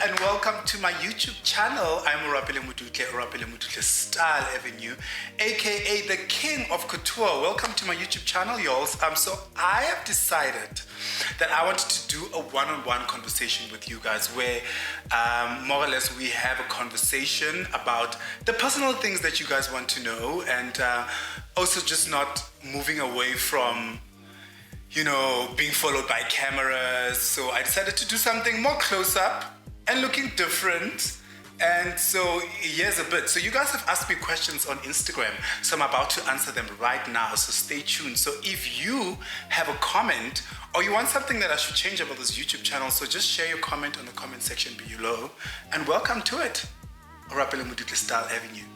and welcome to my YouTube channel. I'm Rapele Mudutle Style Avenue, aka the King of Couture. Welcome to my YouTube channel, y'all. So I have decided that I wanted to do a one-on-one conversation with you guys where more or less we have a conversation about the personal things that you guys want to know, and also just not moving away from being followed by cameras. So I decided to do something more close up and looking different. And so here's a bit. So you guys have asked me questions on Instagram, so I'm about to answer them right now, so stay tuned. So if you have a comment or you want something that I should change about this YouTube channel, so just share your comment on the comment section below, and welcome to it. Rapele Mudutle Style Avenue.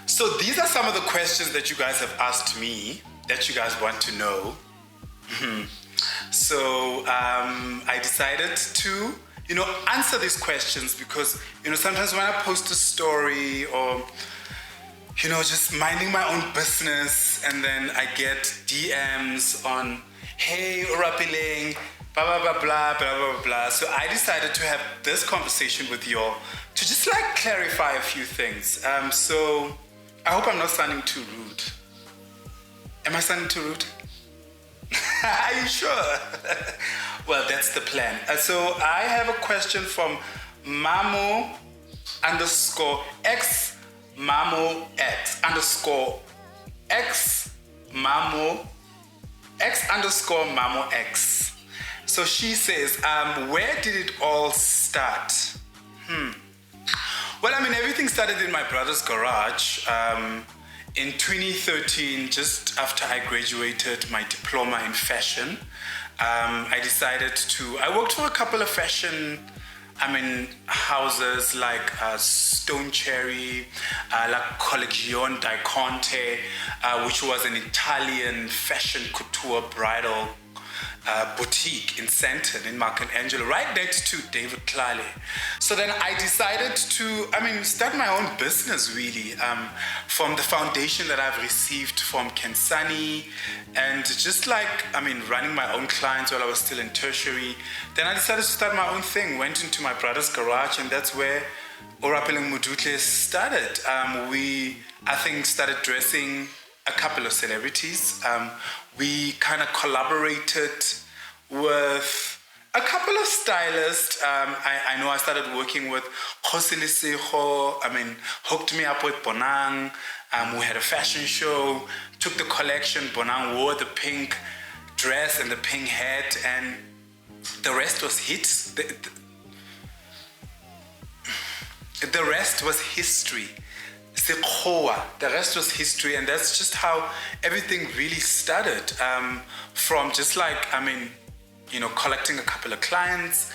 So these are some of the questions that you guys have asked me that you guys want to know. So I decided to answer these questions because sometimes when I post a story or just minding my own business, and then I get DMs on, hey Rapele, blah blah blah blah blah blah blah. So I decided to have this conversation with y'all to just clarify a few things. So I hope I'm not sounding too rude. Am I sounding too rude? Are you sure? Well, that's the plan. So I have a question from Mamo _ X Mamo X _ X Mamo X _ Mamo X. So she says, where did it all start? Well, everything started in my brother's garage. In 2013, just after I graduated my diploma in fashion, I decided I worked for a couple of fashion, houses like Stone Cherry, La Collegione di Conte, which was an Italian fashion couture bridal boutique in Santon, in Michelangelo, right next to David Clale. So then I decided to, start my own business really, from the foundation that I've received from Kensani, and just running my own clients while I was still in tertiary. Then I decided to start my own thing, went into my brother's garage, and that's where Rapele Mudutle started. We started dressing a couple of celebrities. We kind of collaborated with a couple of stylists. I know I started working with Jose Lisejo, hooked me up with Bonang. We had a fashion show, took the collection. Bonang wore the pink dress and the pink hat, and the rest was hits. The rest was history. The rest was history, and that's just how everything really started. From just collecting a couple of clients,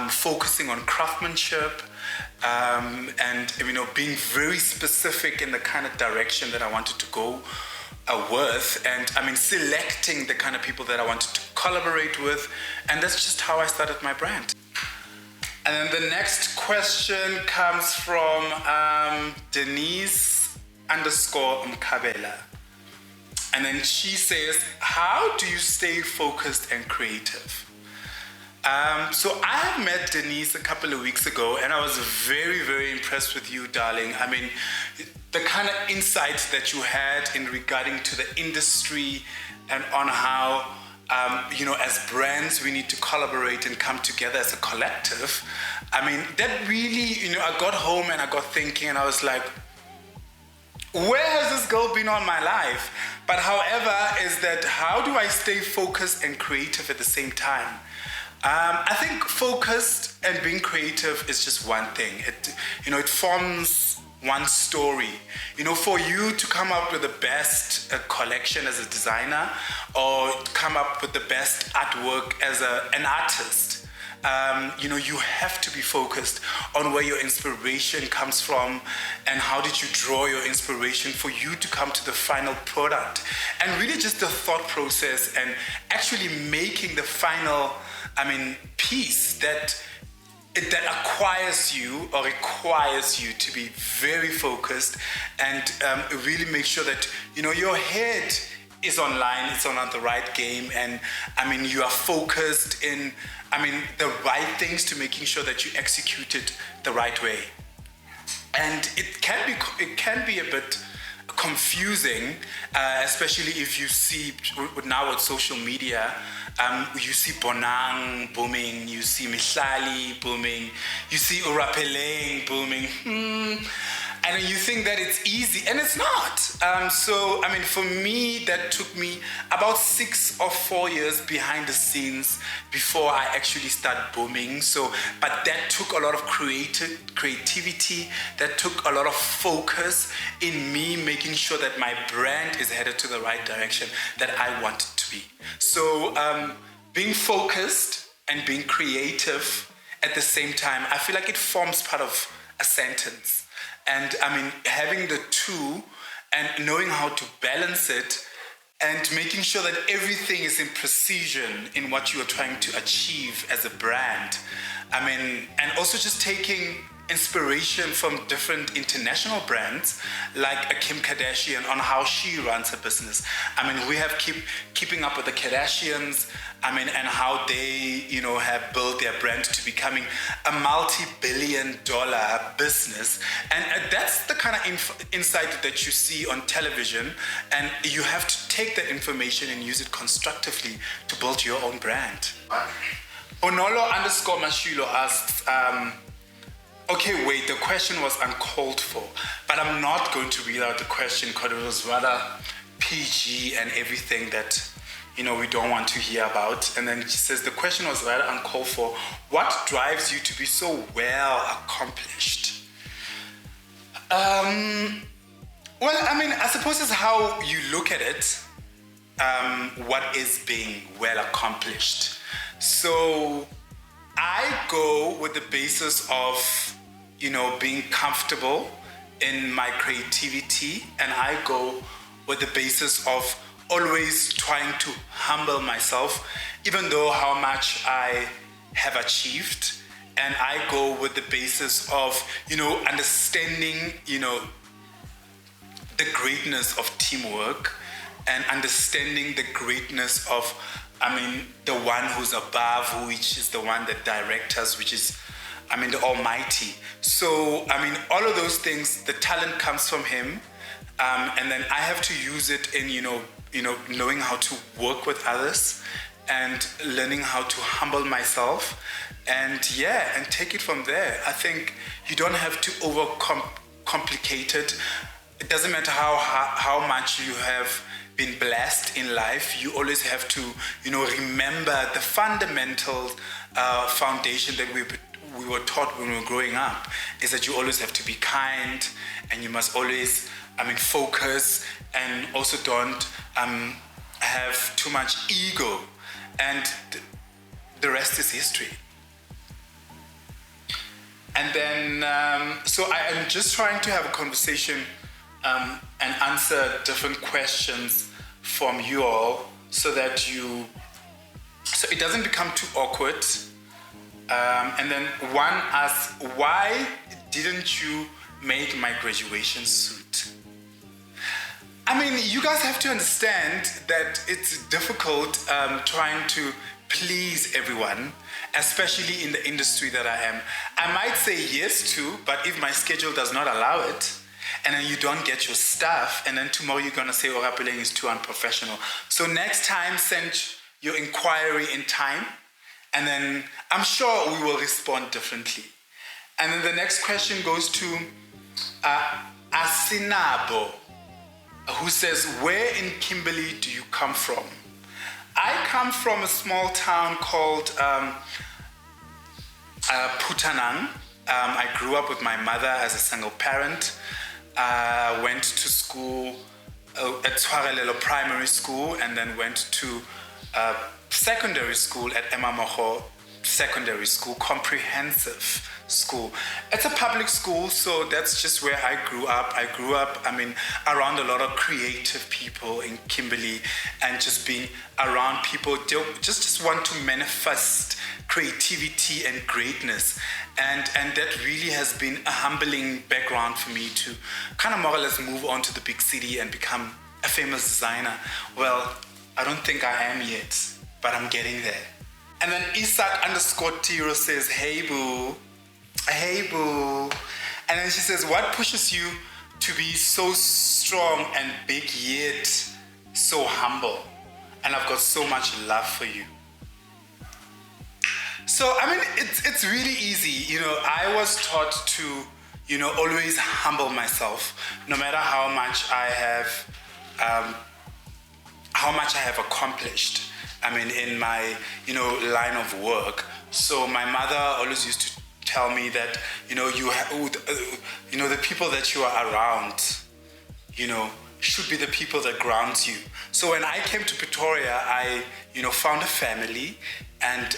focusing on craftsmanship, and being very specific in the kind of direction that I wanted to go with, and selecting the kind of people that I wanted to collaborate with, and that's just how I started my brand. And then the next question comes from Denise _ Mkabela. And then she says, how do you stay focused and creative? So I have met Denise a couple of weeks ago, and I was very, very impressed with you, darling. The kind of insights that you had in regarding to the industry and on how as brands, we need to collaborate and come together as a collective. That really, I got home and I got thinking, and I was like, where has this girl been all my life? But however, is that how do I stay focused and creative at the same time? I think focused and being creative is just one thing. It forms one story. For you to come up with the best collection as a designer, or come up with the best artwork as an artist, you have to be focused on where your inspiration comes from, and how did you draw your inspiration for you to come to the final product, and really just the thought process and actually making the final piece that acquires you or requires you to be very focused and really make sure that your head is online, it's on the right game, and I mean you are focused in, I mean, the right things to making sure that you execute it the right way. And it can be a bit confusing, especially if you see now with social media. You see Bonang booming, you see Mihlali booming, you see Urapeleng booming, and you think that it's easy, and it's not. So, I mean, for me, that took me about 6 or 4 years behind the scenes before I actually started booming. So, but that took a lot of creativity, that took a lot of focus in me making sure that my brand is headed to the right direction that I want it to be. So, being focused and being creative at the same time, I feel like it forms part of a sentence. And I mean, having the two and knowing how to balance it and making sure that everything is in precision in what you are trying to achieve as a brand. I mean, and also just taking inspiration from different international brands like a Kim Kardashian on how she runs her business. I mean, we have keeping up with the Kardashians, I mean, and how they, you know, have built their brand to becoming a multi-billion-dollar business. And that's the kind of insight that you see on television, and you have to take that information and use it constructively to build your own brand. Onolo_Mashilo asks, okay, wait, the question was uncalled for, but I'm not going to read out the question because it was rather PG and everything that, you know, we don't want to hear about. And then she says, the question was rather uncalled for. What drives you to be so well accomplished? Well, I mean, I suppose it's how you look at it, what is being well accomplished. So I go with the basis of, you know, being comfortable in my creativity, and I go with the basis of always trying to humble myself, even though how much I have achieved. And I go with the basis of, you know, understanding, you know, the greatness of teamwork and understanding the greatness of, I mean, the one who's above, which is the one that directs us, which is, I mean, the Almighty. So, I mean, all of those things, the talent comes from Him, and then I have to use it in, you know, knowing how to work with others and learning how to humble myself, and yeah, and take it from there. I think you don't have to overcomplicate it. It doesn't matter how much you have been blessed in life. You always have to, you know, remember the fundamental foundation that we were taught when we were growing up, is that you always have to be kind, and you must always, I mean, focus, and also don't have too much ego, and the rest is history. And then, so I am just trying to have a conversation and answer different questions from you all, so that so it doesn't become too awkward. And then one asks, why didn't you make my graduation suit? I mean, you guys have to understand that it's difficult trying to please everyone, especially in the industry that I am. I might say yes to, but if my schedule does not allow it, and then you don't get your stuff, and then tomorrow you're going to say, Rapeleng is too unprofessional. So next time, send your inquiry in time, and then I'm sure we will respond differently. And then the next question goes to Asinabo, who says, where in Kimberley do you come from? I come from a small town called Putanang. I grew up with my mother as a single parent. Went to school at Tshwarelelo Primary School, and then went to secondary school at Emamogo Secondary School, comprehensive school. It's a public school, so that's just where I grew up. I grew up, I mean, around a lot of creative people in Kimberley, and just being around people just want to manifest creativity and greatness. And that really has been a humbling background for me to kind of more or less move on to the big city and become a famous designer. Well, I don't think I am yet, but I'm getting there. And then Isaac_Tiro says, hey boo. Hey boo. And then she says, what pushes you to be so strong and big yet so humble? And I've got so much love for you. So, I mean, it's really easy. You know, I was taught to, you know, always humble myself, no matter how much I have accomplished. I mean, in my, you know, line of work. So my mother always used to tell me that, you know, the people that you are around, you know, should be the people that grounds you. So when I came to Pretoria, I, you know, found a family and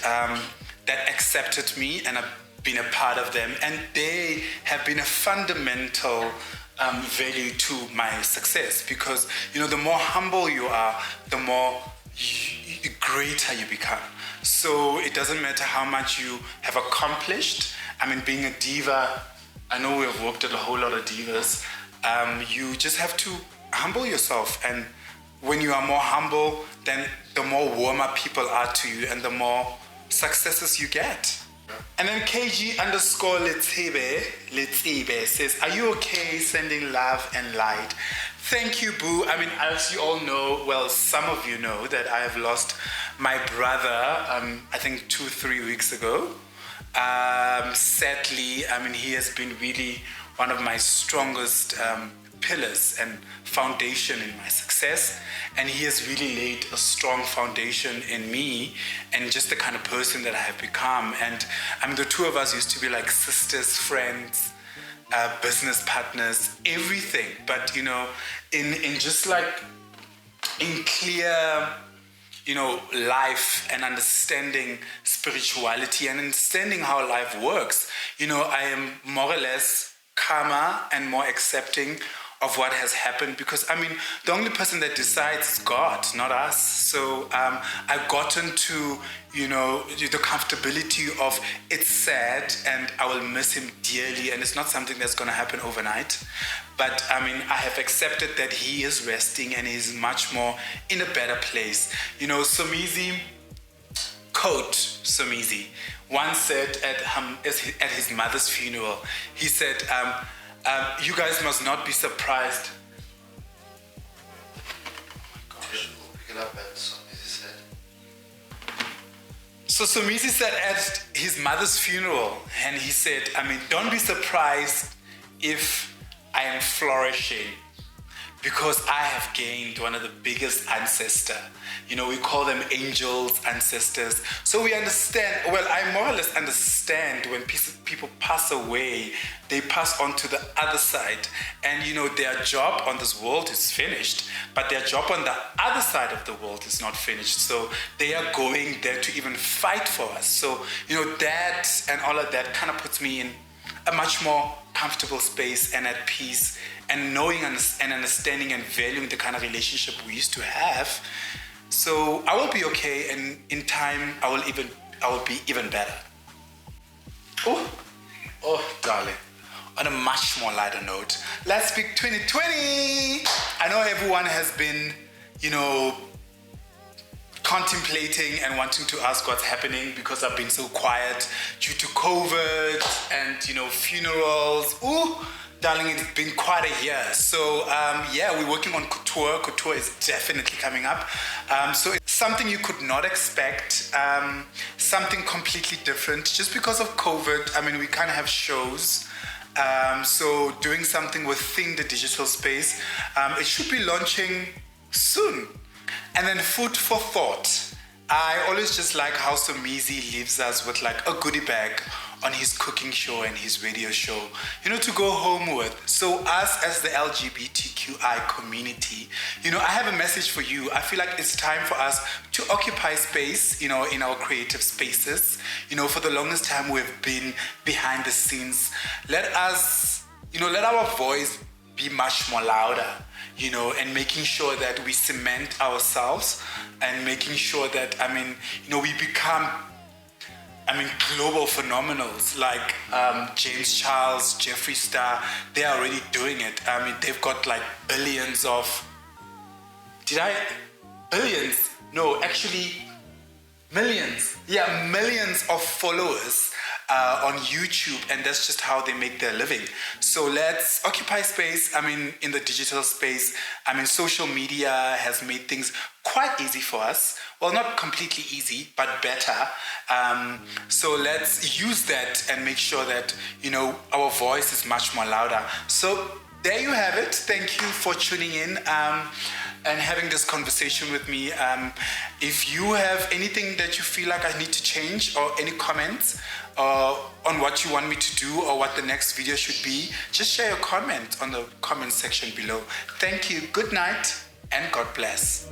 that accepted me, and I've been a part of them, and they have been a fundamental value to my success, because, you know, the more humble you are, the more greater you become. So it doesn't matter how much you have accomplished. I mean, being a diva, I know we have worked at a whole lot of divas. You just have to humble yourself, and when you are more humble, then the more warmer people are to you, and the more successes you get. And then KG_Letsebe says, are you okay? Sending love and light. Thank you, boo. I mean, as you all know, well, some of you know that I have lost my brother, I think 2-3 weeks ago. Sadly, I mean, he has been really one of my strongest pillars and foundation in my success, and he has really laid a strong foundation in me and just the kind of person that I have become. And I mean, the two of us used to be like sisters, friends, business partners, everything. But, you know, in just like in clear, you know, life and understanding spirituality and understanding how life works, you know, I am more or less calmer and more accepting of what has happened, because I mean, the only person that decides is God, not us. So I've gotten to, you know, the comfortability of it's sad and I will miss him dearly, and it's not something that's going to happen overnight. But I mean, I have accepted that he is resting and he's much more in a better place. You know, Somizi once said at his mother's funeral, he said, you guys must not be surprised. We'll pick it up at Somizi said. So Somizi said at his mother's funeral, and he said, I mean, don't be surprised if I am flourishing, because I have gained one of the biggest ancestors. You know, we call them angels, ancestors. So we understand, well, I more or less understand when people pass away, they pass on to the other side. And, you know, their job on this world is finished, but their job on the other side of the world is not finished. So they are going there to even fight for us. So, you know, that and all of that kind of puts me in a much more comfortable space and at peace, and knowing and understanding and valuing the kind of relationship we used to have. So I will be okay, and in time I will be even better. Oh, darling. On a much more lighter note, let's speak 2020. I know everyone has been, you know, contemplating and wanting to ask what's happening, because I've been so quiet due to COVID and, you know, funerals. Ooh, darling, it's been quite a year. So yeah, we're working on couture. Couture is definitely coming up. So it's something you could not expect, something completely different just because of COVID. I mean, we can't have shows. So doing something within the digital space. It should be launching soon. And then food for thought. I always just like how Somizi leaves us with like a goodie bag on his cooking show and his radio show, you know, to go home with. So us as the LGBTQI community, you know, I have a message for you. I feel like it's time for us to occupy space, you know, in our creative spaces. You know, for the longest time we've been behind the scenes. Let us, you know, let our voice be much more louder, you know, and making sure that we cement ourselves and making sure that, I mean, you know, we become, I mean, global phenomenals like James Charles, Jeffree Star. They are already doing it. I mean, they've got like billions of did I? Billions? No, actually millions. Yeah, millions of followers on YouTube, and that's just how they make their living. So let's occupy space. I mean, in the digital space, I mean, social media has made things quite easy for us. Well, not completely easy, but better. So let's use that and make sure that, you know, our voice is much more louder. So there you have it. Thank you for tuning in and having this conversation with me. If you have anything that you feel like I need to change, or any comments on what you want me to do or what the next video should be, just share your comment on the comment section below. Thank you. Good night and God bless.